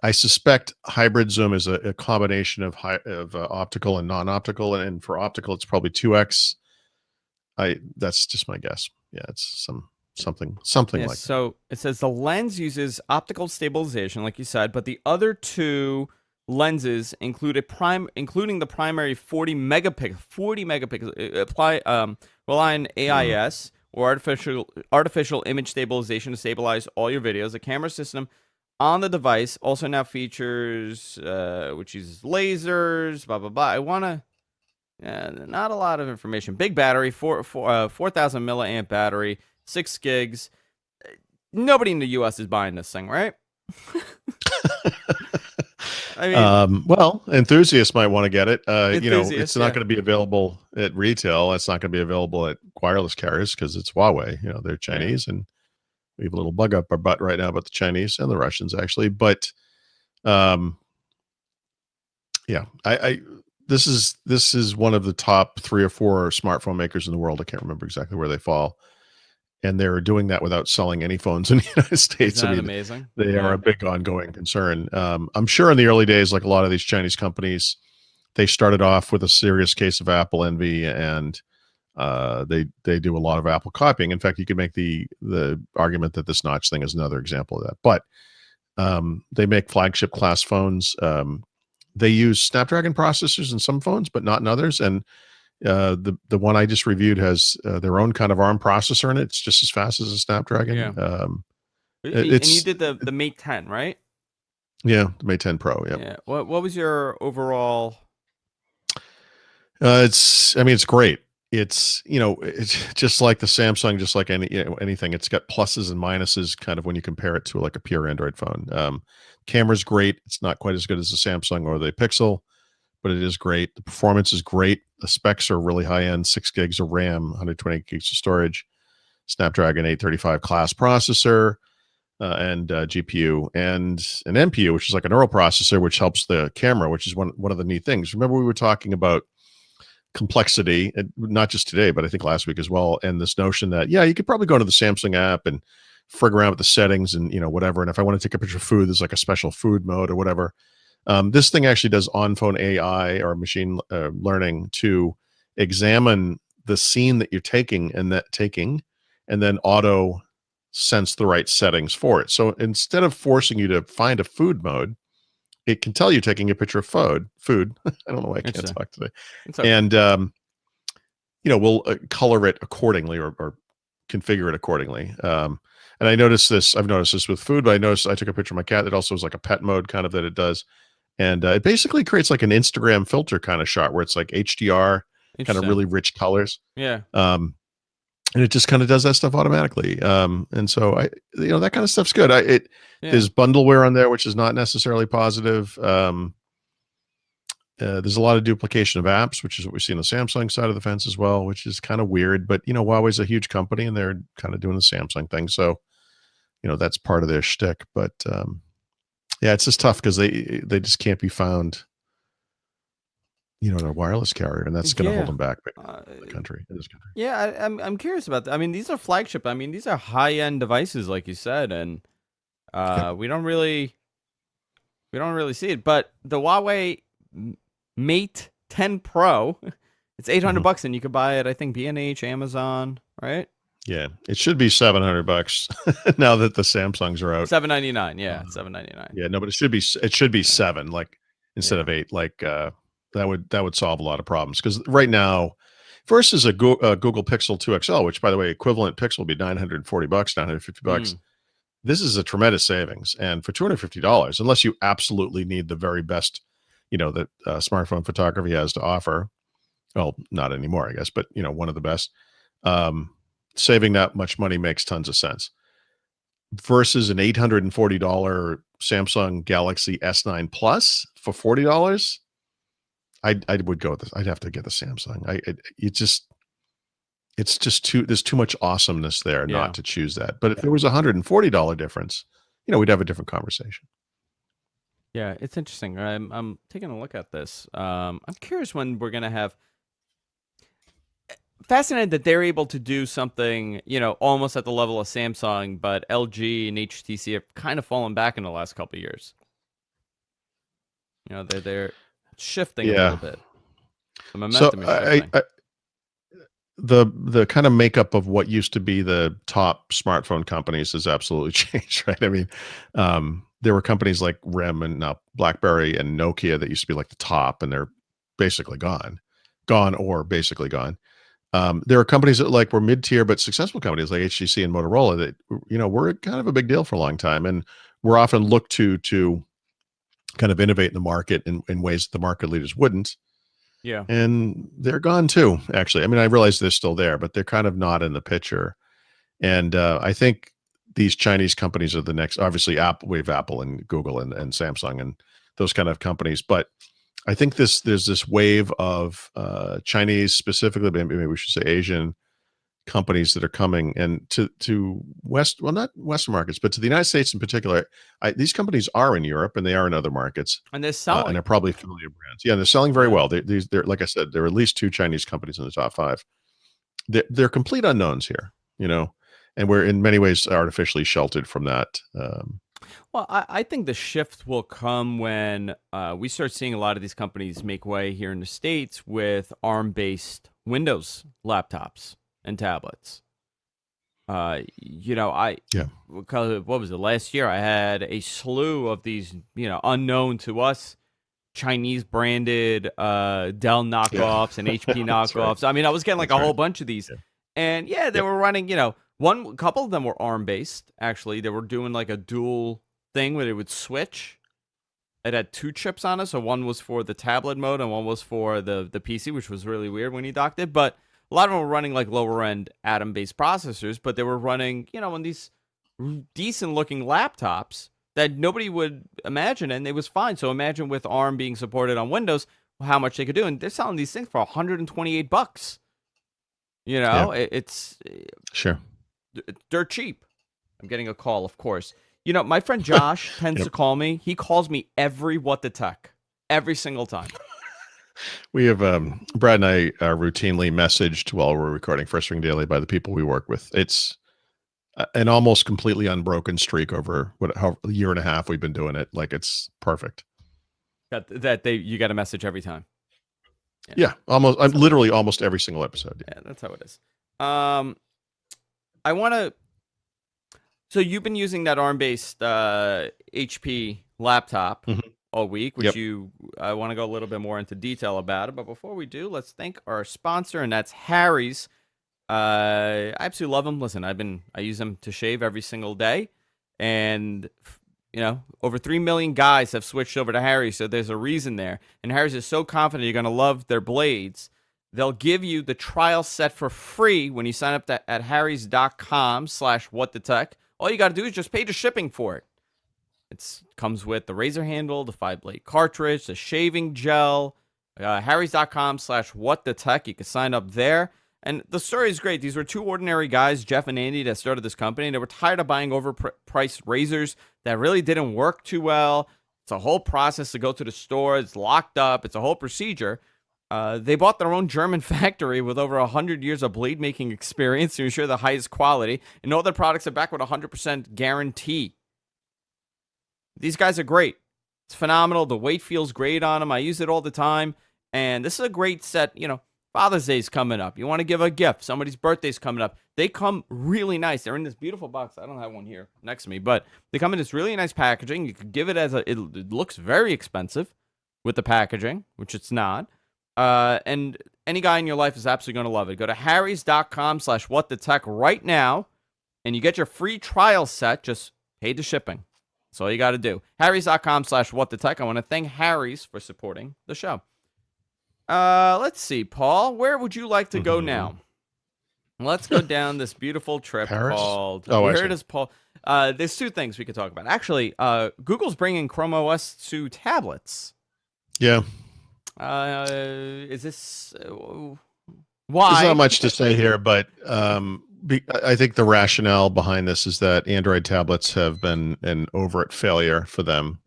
I suspect hybrid zoom is a combination of optical and non-optical, and for optical, it's probably 2x. That's just my guess. Yeah, it's something Yeah, like that. so it says the lens uses optical stabilization, like you said, but the other 2 lenses including the primary 40 megapixel rely on AIS or artificial image stabilization to stabilize all your videos. The camera system on the device also now features which uses lasers, blah blah blah. I want to not a lot of information. Big battery, 4,000 milliamp battery, 6 gigs. Nobody in the U.S. is buying this thing, right? I mean, Well, enthusiasts might want to get it. It's enthusiasts, not yeah. going to be available at retail. It's not going to be available at wireless carriers because it's Huawei. They're Chinese, and we have a little bug up our butt right now about the Chinese and the Russians, actually. But yeah, I this is one of the top 3 or 4 smartphone makers in the world. I can't remember exactly where they fall, and they're doing that without selling any phones in the United States. Isn't I that mean, amazing? they are Yeah. a big ongoing concern. I'm sure in the early days, like a lot of these Chinese companies, they started off with a serious case of Apple envy, and they do a lot of Apple copying. In fact, you could make the argument that this notch thing is another example of that. But they make flagship class phones. They use Snapdragon processors in some phones, but not in others. And the one I just reviewed has their own kind of ARM processor in it. It's just as fast as a Snapdragon. Yeah. And you It's did the Mate 10, right? Yeah, the Mate 10 Pro. Yep. Yeah. What was your overall? It's great. It's just like the Samsung, just like anything. It's got pluses and minuses, kind of when you compare it to like a pure Android phone. Camera's great. It's not quite as good as the Samsung or the Pixel, but it is great. The performance is great. The specs are really high end: 6 gigs of RAM, 128 gigs of storage, Snapdragon 835 class processor, and GPU, and an NPU, which is like a neural processor, which helps the camera, which is one of the neat things. Remember, we were talking about complexity, not just today, but I think last week as well, and this notion that you could probably go into the Samsung app and frig around with the settings and whatever. And if I want to take a picture of food, there's like a special food mode or whatever. This thing actually does on-phone AI or machine learning to examine the scene that you're taking, and then auto sense the right settings for it. So instead of forcing you to find a food mode, it can tell you taking a picture of food. I don't know why I can't talk today. It's okay. And we'll color it accordingly or configure it accordingly. And I've noticed this with food, but I took a picture of my cat that also is like a pet mode kind of that it does. And it basically creates like an Instagram filter kind of shot where it's like HDR, kind of really rich colors. Yeah. And it just kind of does that stuff automatically. And so that kind of stuff's good. There's bundleware on there, which is not necessarily positive. There's a lot of duplication of apps, which is what we see on the Samsung side of the fence as well, which is kind of weird. But Huawei's a huge company, and they're kind of doing the Samsung thing, so that's part of their shtick. But it's just tough because they just can't be found, in a wireless carrier, and that's going to hold them back in the country. In this country. Yeah, I'm curious about that. I mean, these are flagship. I mean, these are high end devices, like you said, and we don't really see it. But the Huawei Mate 10 Pro, it's $800, and you could buy it. I think B&H, Amazon, right? Yeah, it should be $700 now that the Samsungs are out. $799, yeah, $799. Yeah, no, but it should be $7, like instead of $8. Like that would solve a lot of problems, because right now, versus a Google Pixel 2 XL, which, by the way, equivalent Pixel would be $940, $950. This is a tremendous savings, and for $250, unless you absolutely need the very best, that smartphone photography has to offer. Well, not anymore, I guess, but one of the best. Saving that much money makes tons of sense. Versus an $840 Samsung Galaxy S9 Plus for $40, I would go with this. I'd have to get the Samsung. It's just there's too much awesomeness there not to choose that. But if there was $140 difference, we'd have a different conversation. Yeah, it's interesting. I'm taking a look at this. I'm curious when we're gonna have. Fascinated that they're able to do something, almost at the level of Samsung, but LG and HTC have kind of fallen back in the last couple of years. They're shifting a little bit. The momentum is shifting. The kind of makeup of what used to be the top smartphone companies has absolutely changed, right? I mean, there were companies like RIM and now BlackBerry and Nokia that used to be like the top, and they're basically gone or basically gone. There are companies that were mid-tier but successful companies like HTC and Motorola that were kind of a big deal for a long time, and we're often looked to kind of innovate in the market in ways that the market leaders wouldn't. Yeah. And they're gone too, actually. I mean, I realize they're still there, but they're kind of not in the picture. And I think these Chinese companies are the next. Obviously, we have Apple and Google and Samsung and those kind of companies, but I think there's this wave of Chinese, specifically, maybe we should say Asian companies that are coming and to not Western markets, but to the United States in particular. These companies are in Europe and they are in other markets, and they're selling, and they're probably familiar brands. Yeah, they're selling very well. They're like I said, there are at least 2 Chinese companies in the top 5. They're complete unknowns here, and we're in many ways artificially sheltered from that. Well, I think the shift will come when we start seeing a lot of these companies make way here in the States with ARM-based Windows laptops and tablets. What was it? Last year, I had a slew of these, unknown to us, Chinese branded Dell knockoffs and HP knockoffs. Right. I mean, I was getting a whole bunch of these, and they were running. A couple of them were ARM-based. Actually, they were doing a dual thing where they would switch. It had 2 chips on it, so one was for the tablet mode and one was for the PC, which was really weird when he docked it. But a lot of them were running lower end Atom-based processors, but they were running, on these decent looking laptops that nobody would imagine, and it was fine. So imagine with ARM being supported on Windows, how much they could do, and they're selling these things for $128. It's sure dirt cheap. I'm getting a call, of course. My friend Josh tends to call me. He calls me every What the Tech, every single time. We have Brad and I are routinely messaged while we're recording First Ring Daily by the people we work with. It's an almost completely unbroken streak over a year and a half we've been doing it. It's perfect. You got a message every time. Yeah, almost. I'm literally almost every single episode. Yeah, that's how it is. I want to. So you've been using that ARM-based HP laptop all week, which I want to go a little bit more into detail about it. But before we do, let's thank our sponsor, and that's Harry's. I absolutely love them. Listen, I use them to shave every single day, and over 3 million guys have switched over to Harry's, so there's a reason there. And Harry's is so confident you're going to love their blades. They'll give you the trial set for free when you sign up at harrys.com/whatthetech. All you got to do is just pay the shipping for it. It comes with the razor handle, the 5-blade cartridge, the shaving gel. harrys.com/whatthetech. You can sign up there. And the story is great. These were 2 ordinary guys, Jeff and Andy, that started this company. They were tired of buying overpriced razors that really didn't work too well. It's a whole process to go to the store. It's locked up. It's a whole procedure. They bought their own German factory with over 100 years of blade making experience to ensure the highest quality. And all their products are backed with 100% guarantee. These guys are great. It's phenomenal. The weight feels great on them. I use it all the time. And this is a great set. Father's Day's coming up. You want to give a gift. Somebody's birthday's coming up. They come really nice. They're in this beautiful box. I don't have one here next to me, but they come in this really nice packaging. You could give it it looks very expensive with the packaging, which it's not. And any guy in your life is absolutely going to love it. Go to harrys.com/whatthetech right now, and you get your free trial set. Just pay the shipping. That's all you got to do. harrys.com/whatthetech. I want to thank Harry's for supporting the show. Let's see, Paul. Where would you like to go now? Let's go down this beautiful trip Paris? called. Oh, Where does Paul? There's two things we could talk about. Actually, Google's bringing Chrome OS to tablets. Yeah. Is this why? There's not much to say here, but I think the rationale behind this is that Android tablets have been an overt failure for them,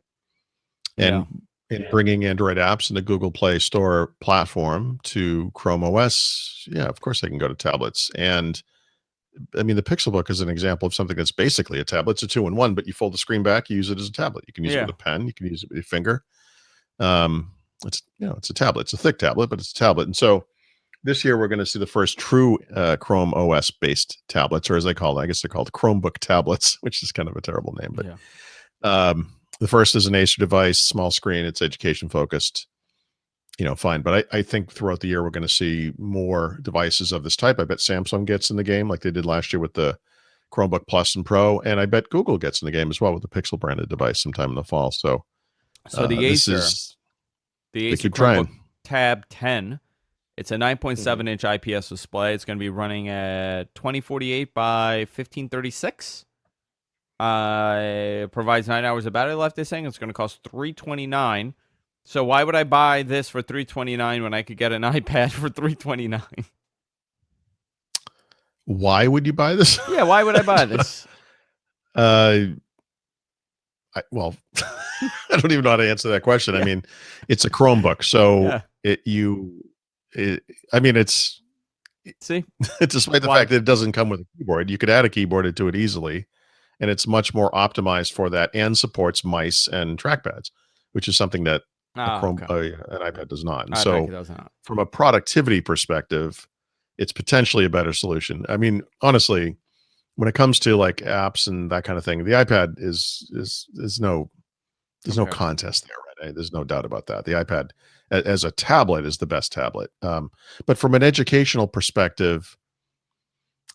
and in bringing Android apps in the Google Play Store platform to Chrome OS, yeah, of course they can go to tablets. And I mean, the Pixelbook is an example of something that's basically a tablet. It's a 2-in-1, but you fold the screen back, you use it as a tablet. You can use it with a pen, you can use it with your finger. It's a tablet. It's a thick tablet, but it's a tablet. And so this year we're going to see the first true Chrome OS based tablets, or as they call it, I guess they're called Chromebook tablets, which is kind of a terrible name. But the first is an Acer device, small screen. It's education focused, fine. But I think throughout the year, we're going to see more devices of this type. I bet Samsung gets in the game like they did last year with the Chromebook Plus and Pro. And I bet Google gets in the game as well with the Pixel branded device sometime in the fall. So the Acer Chromebook Tab 10, it's a 9.7-inch IPS display. It's going to be running at 2048 by 1536. It provides 9 hours of battery life. They're saying it's going to cost $329. So why would I buy this for $329 when I could get an iPad for $329? Why would you buy this? Yeah, why would I buy this? Well, I don't even know how to answer that question. I mean, it's a Chromebook, so it's see, despite the fact that it doesn't come with a keyboard, you could add a keyboard to it easily, and it's much more optimized for that and supports mice and trackpads, which is something that an iPad does not. And so from a productivity perspective, it's potentially a better solution. I mean, honestly, when it comes to like apps and that kind of thing, the iPad is no contest there, right? There's no doubt about that. The iPad as a tablet is the best tablet. But from an educational perspective,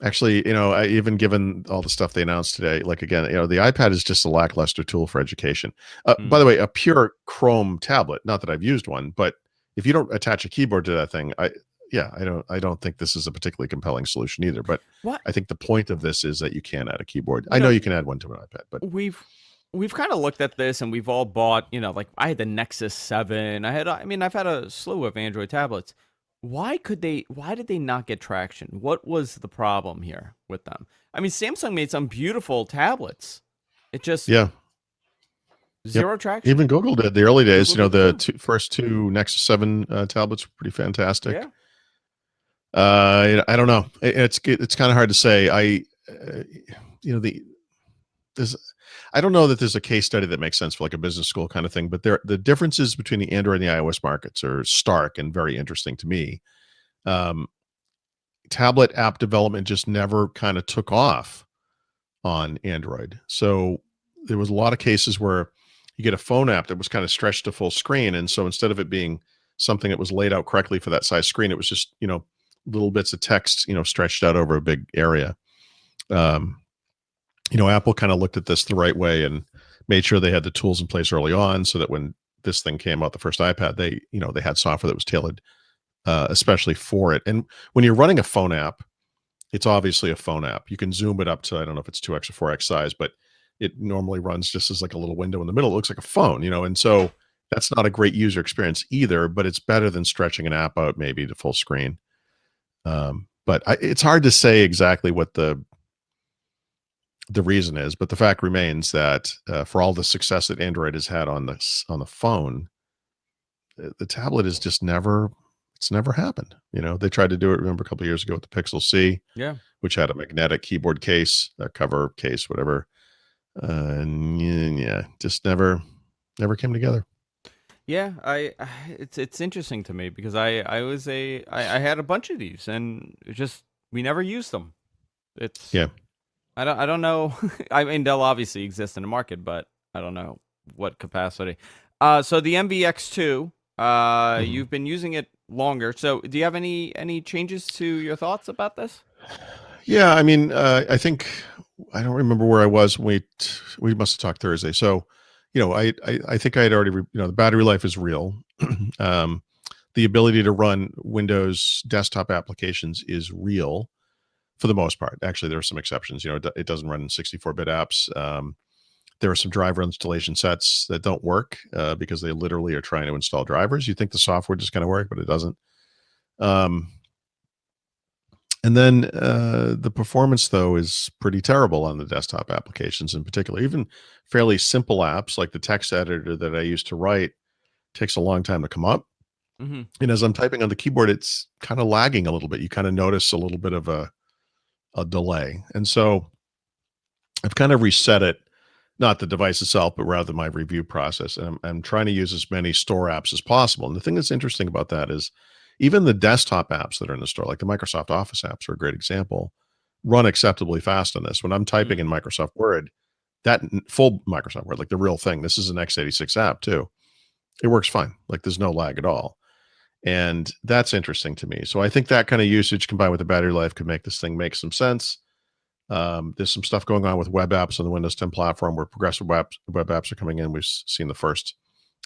actually, even given all the stuff they announced today, like again, the iPad is just a lackluster tool for education. By the way, a pure Chrome tablet, not that I've used one, but if you don't attach a keyboard to that thing, I don't think this is a particularly compelling solution either. But I think the point of this is that you can add a keyboard. I know you can add one to an iPad, but we've kind of looked at this and we've all bought, like I had the Nexus 7. I've had a slew of Android tablets. Why did they not get traction? What was the problem here with them? I mean, Samsung made some beautiful tablets. It just zero traction. Even Google did the early days. The first two Nexus 7 tablets were pretty fantastic. Yeah. I don't know. It's kind of hard to say. I don't know that there's a case study that makes sense for like a business school kind of thing, but the differences between the Android and the iOS markets are stark and very interesting to me. Tablet app development just never kind of took off on Android. So there was a lot of cases where you get a phone app that was kind of stretched to full screen. And so instead of it being something that was laid out correctly for that size screen, it was just, little bits of text, stretched out over a big area. Apple kind of looked at this the right way and made sure they had the tools in place early on so that when this thing came out, the first iPad, they had software that was tailored especially for it. And when you're running a phone app, it's obviously a phone app. You can zoom it up to, I don't know if it's 2x or 4x size, but it normally runs just as like a little window in the middle. It looks like a phone, and so that's not a great user experience either, but it's better than stretching an app out maybe to full screen. But it's hard to say exactly what the reason is, but the fact remains that for all the success that Android has had on the phone, the tablet is just never happened. They tried to do it, remember, a couple of years ago with the Pixel C, which had a magnetic keyboard case, a cover case, whatever. And just never came together. Yeah, it's interesting to me because I had a bunch of these and we never used them. I don't know. I mean, they'll obviously exist in the market, but I don't know what capacity. So the MVX2, you've been using it longer. So, do you have any changes to your thoughts about this? Yeah, I mean, I think I don't remember where I was. We must have talked Thursday. So, I think I had already. The battery life is real. um, the ability to run Windows desktop applications is real for the most part. Actually, there are some exceptions. It doesn't run 64-bit apps. There are some driver installation sets that don't work because they literally are trying to install drivers. You think the software just kind of work, but it doesn't. Um, and then the performance, though, is pretty terrible on the desktop applications in particular. Even fairly simple apps like the text editor that I used to write takes a long time to come up. Hmm. And as I'm typing on the keyboard, it's kind of lagging a little bit. You kind of notice a little bit of a delay. And so I've kind of reset it, not the device itself, but rather my review process. And I'm trying to use as many store apps as possible. And the thing that's interesting about that is even the desktop apps that are in the store, like the Microsoft Office apps are a great example, run acceptably fast on this. When I'm typing in Microsoft Word, full Microsoft Word, like the real thing, this is an x86 app too. It works fine. Like there's no lag at all. And that's interesting to me. So I think that kind of usage combined with the battery life could make this thing make some sense. There's some stuff going on with web apps on the Windows 10 platform where progressive web apps are coming in. We've seen the first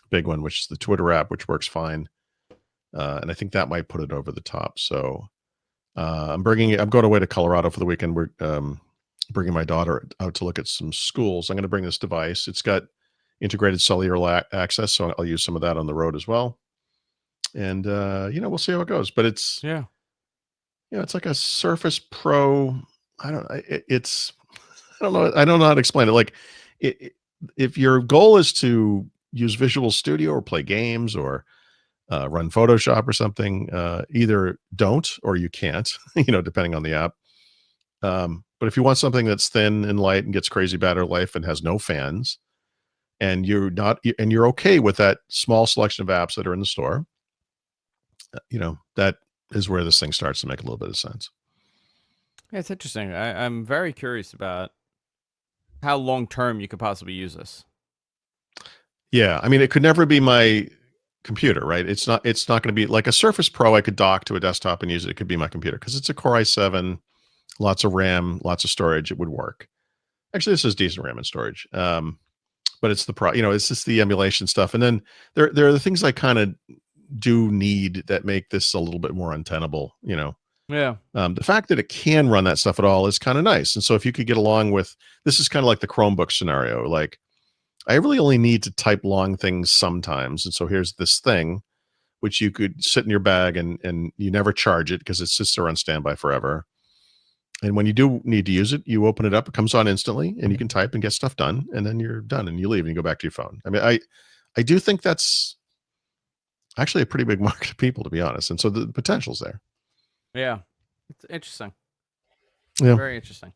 big one, which is the Twitter app, which works fine. And I think that might put it over the top. So I'm going away to Colorado for the weekend. We're bringing my daughter out to look at some schools. I'm going to bring this device. It's got integrated cellular access, so I'll use some of that on the road as well. And we'll see how it goes. But Yeah. it's like a Surface Pro. I don't. It's. I don't know. I don't know how to explain it. Like, if your goal is to use Visual Studio or play games or run Photoshop or something, either don't or you can't. Depending on the app. But if you want something that's thin and light and gets crazy battery life and has no fans, and you're okay with that small selection of apps that are in the store, that is where this thing starts to make a little bit of sense. Yeah, it's interesting. I'm very curious about how long term you could possibly use this. Yeah, I mean, it could never be my computer, right? It's not going to be like a Surface Pro I could dock to a desktop and use it. It could be my computer because it's a Core i7, lots of RAM, lots of storage. It would work. Actually, this is decent RAM and storage. But it's it's just the emulation stuff. And then there are the things I kind of do need that make this a little bit more untenable. Yeah. The fact that it can run that stuff at all is kind of nice. And so if you could get along with, this is kind of like the Chromebook scenario. Like I really only need to type long things sometimes. And so here's this thing, which you could sit in your bag and you never charge it because it sits there on standby forever. And when you do need to use it, you open it up, it comes on instantly and you can type and get stuff done. And then you're done and you leave and you go back to your phone. I mean, I do think that's actually a pretty big market of people, to be honest. And so the potential's there. Yeah. It's interesting. Yeah. Very interesting.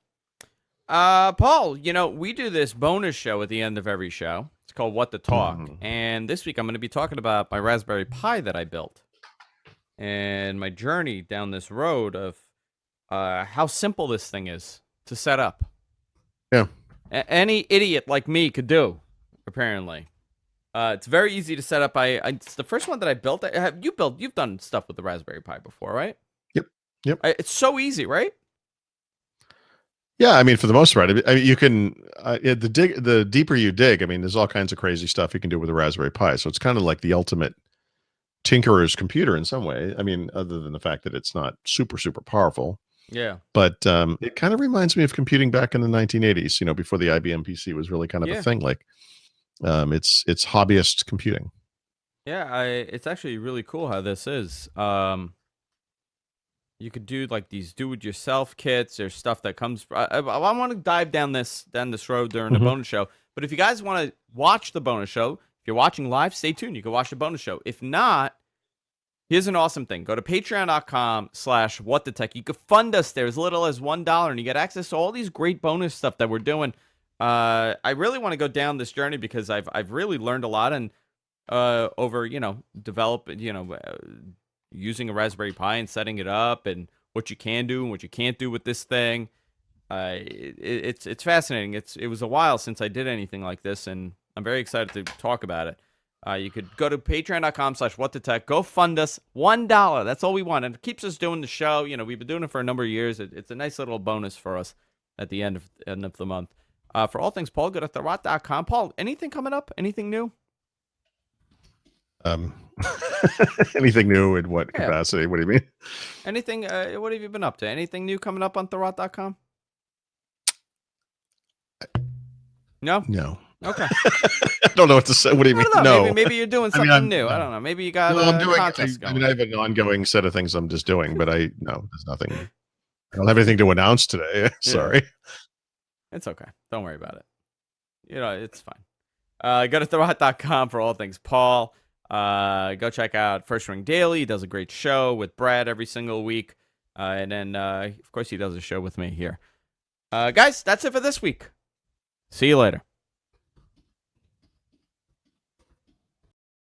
Paul, we do this bonus show at the end of every show. It's called What the Talk. Mhm. And this week I'm going to be talking about my Raspberry Pi that I built and my journey down this road of how simple this thing is to set up. Yeah. Any idiot like me could do, apparently. It's very easy to set up. It's the first one that I built. You've done stuff with the Raspberry Pi before, right? Yep. Yep. It's so easy, right? Yeah, I mean, for the most part, I mean, you can the deeper you dig. I mean, there's all kinds of crazy stuff you can do with a Raspberry Pi. So it's kind of like the ultimate tinkerer's computer in some way. I mean, other than the fact that it's not super powerful, Yeah. but it kind of reminds me of computing back in the 1980s. Before the IBM PC was really kind of a Yeah. thing. Like, it's hobbyist computing. Yeah, it's actually really cool how this is. You could do like these do-it-yourself kits. There's stuff that comes. I want to dive down this road during the Mhm. bonus show. But if you guys want to watch the bonus show, if you're watching live, stay tuned. You can watch the bonus show. If not, here's an awesome thing. Go to patreon.com/whatthetech. You can fund us there as little as $1, and you get access to all these great bonus stuff that we're doing. I really want to go down this journey because I've really learned a lot and over using a Raspberry Pi and setting it up and what you can do and what you can't do with this thing. It's fascinating. It was a while since I did anything like this, and I'm very excited to talk about it. You could go to patreon.com/whatthetech. Go fund us $1. That's all we want. And it keeps us doing the show. You know, we've been doing it for a number of years. It's a nice little bonus for us at the end of the month. For all things Paul, go to therot.com. Paul, anything coming up? Anything new? Anything new in what capacity? What do you mean? Anything? What have you been up to? Anything new coming up on therot.com? No? No. Okay. I don't know what to say. What do you mean? No. Maybe you're doing something new. I don't know. Maybe you got I'm doing, contest going. I mean, I have an ongoing set of things I'm just doing, but there's nothing. I don't have anything to announce today. Sorry. It's okay. Don't worry about it. You know, it's fine. Go to therot.com for all things Paul. Go check out First Ring Daily. He does a great show with Brad every single week. And then, of course, he does a show with me here. Guys, that's it for this week. See you later.